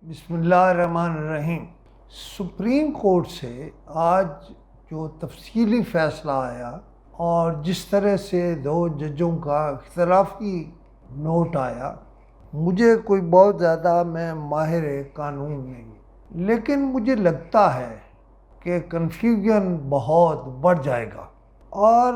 بسم اللہ الرحمن الرحیم۔ سپریم کورٹ سے آج جو تفصیلی فیصلہ آیا اور جس طرح سے دو ججوں کا اختلافی نوٹ آیا، مجھے کوئی بہت زیادہ میں ماہر قانون نہیں، لیکن مجھے لگتا ہے کہ کنفیوژن بہت بڑھ جائے گا، اور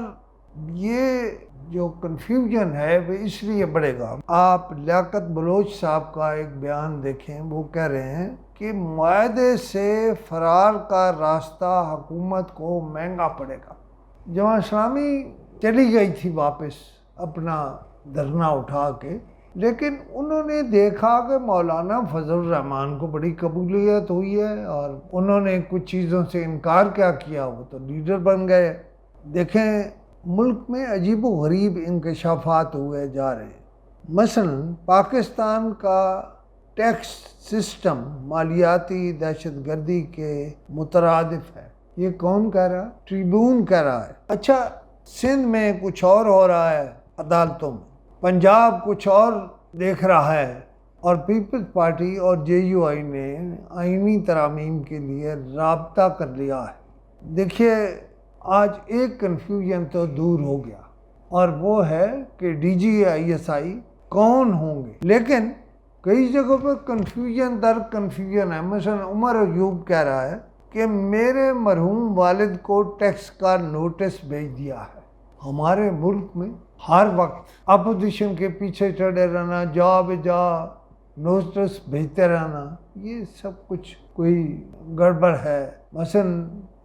یہ جو کنفیوژن ہے وہ اس لیے بڑھے گا۔ آپ لیاقت بلوچ صاحب کا ایک بیان دیکھیں، وہ کہہ رہے ہیں کہ معاہدے سے فرار کا راستہ حکومت کو مہنگا پڑے گا۔ جماعت اسلامی چلی گئی تھی واپس اپنا دھرنا اٹھا کے، لیکن انہوں نے دیکھا کہ مولانا فضل الرحمان کو بڑی قبولیت ہوئی ہے، اور انہوں نے کچھ چیزوں سے انکار کیا وہ تو لیڈر بن گئے۔ دیکھیں، ملک میں عجیب و غریب انکشافات ہوئے جا رہے ہیں۔ مثلا پاکستان کا ٹیکس سسٹم مالیاتی دہشت گردی کے مترادف ہے۔ یہ کون کہہ رہا ہے؟ ٹریبیون کہہ رہا ہے۔ اچھا، سندھ میں کچھ اور ہو رہا ہے عدالتوں میں، پنجاب کچھ اور دیکھ رہا ہے، اور پیپلز پارٹی اور جے یو آئی نے آئینی ترامیم کے لیے رابطہ کر لیا ہے۔ دیکھیے، آج ایک کنفیوژن تو دور ہو گیا، اور وہ ہے کہ D G I S I کون ہوں گے، لیکن کئی جگہوں پر کنفیوژن در کنفیوژن ہے۔ مثلا عمر ایوب کہہ رہا ہے کہ میرے مرحوم والد کو ٹیکس کا نوٹس بھیج دیا ہے۔ ہمارے ملک میں ہر وقت اپوزیشن کے پیچھے چڑھے رہنا، جا بجا نوٹس بھیجتے رہنا، یہ سب کچھ کوئی گڑبڑ ہے۔ مثلا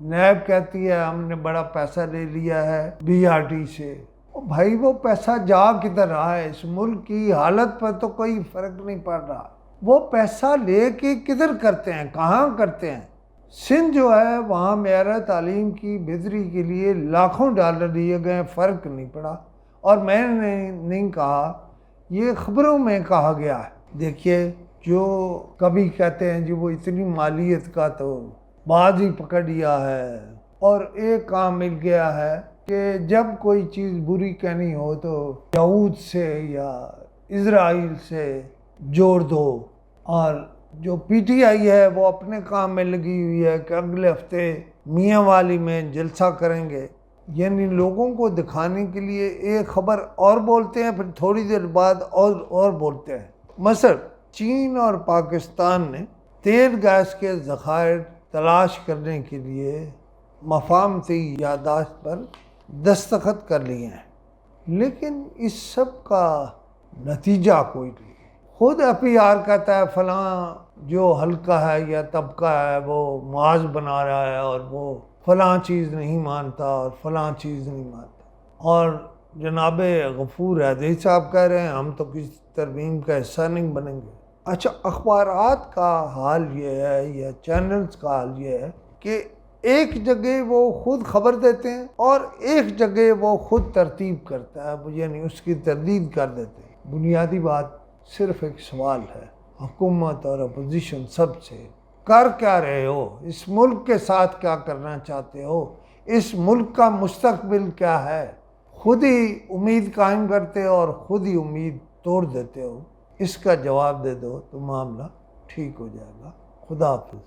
نیب کہتی ہے ہم نے بڑا پیسہ لے لیا ہے بی آر ٹی سے۔ بھائی، وہ پیسہ جا کدھر رہا ہے؟ اس ملک کی حالت پر تو کوئی فرق نہیں پڑ رہا۔ وہ پیسہ لے کے کدھر کرتے ہیں، کہاں کرتے ہیں؟ سندھ جو ہے، وہاں معیار تعلیم کی بہتری کے لیے لاکھوں ڈالر دیے گئے، فرق نہیں پڑا۔ اور میں نے نہیں کہا، یہ خبروں میں کہا گیا ہے۔ دیکھیے، جو کبھی کہتے ہیں جی وہ اتنی مالیت کا تو باز ہی پکڑ لیا ہے، اور ایک کام مل گیا ہے کہ جب کوئی چیز بری کہنی ہو تو یہود سے یا اسرائیل سے جوڑ دو، اور جو پی ٹی آئی ہے وہ اپنے کام میں لگی ہوئی ہے کہ اگلے ہفتے میاں والی میں جلسہ کریں گے، یعنی لوگوں کو دکھانے کے لیے ایک خبر اور بولتے ہیں، پھر تھوڑی دیر بعد اور بولتے ہیں۔ مثلا چین اور پاکستان نے تیل گیس کے ذخائر تلاش کرنے کے لیے مفاہمتی یادداشت پر دستخط کر لیے ہیں، لیکن اس سب کا نتیجہ کوئی نہیں۔ خود ایف ای آر کہتا ہے فلاں جو حلقہ ہے یا طبقہ ہے وہ معاذ بنا رہا ہے، اور وہ فلاں چیز نہیں مانتا اور فلاں چیز نہیں مانتا، اور جناب غفور حیدری صاحب کہہ رہے ہیں ہم تو کسی ترمیم کا حصہ نہیں بنیں گے۔ اچھا، اخبارات کا حال یہ ہے یا چینلز کا حال یہ ہے کہ ایک جگہ وہ خود خبر دیتے ہیں اور ایک جگہ وہ خود ترتیب کرتا ہے، یعنی اس کی تردید کر دیتے ہیں۔ بنیادی بات صرف ایک سوال ہے، حکومت اور اپوزیشن سب سے، کر کیا رہے ہو؟ اس ملک کے ساتھ کیا کرنا چاہتے ہو؟ اس ملک کا مستقبل کیا ہے؟ خود ہی امید قائم کرتے ہو اور خود ہی امید توڑ دیتے ہو۔ اس کا جواب دے دو تو معاملہ ٹھیک ہو جائے گا۔ خدا حافظ۔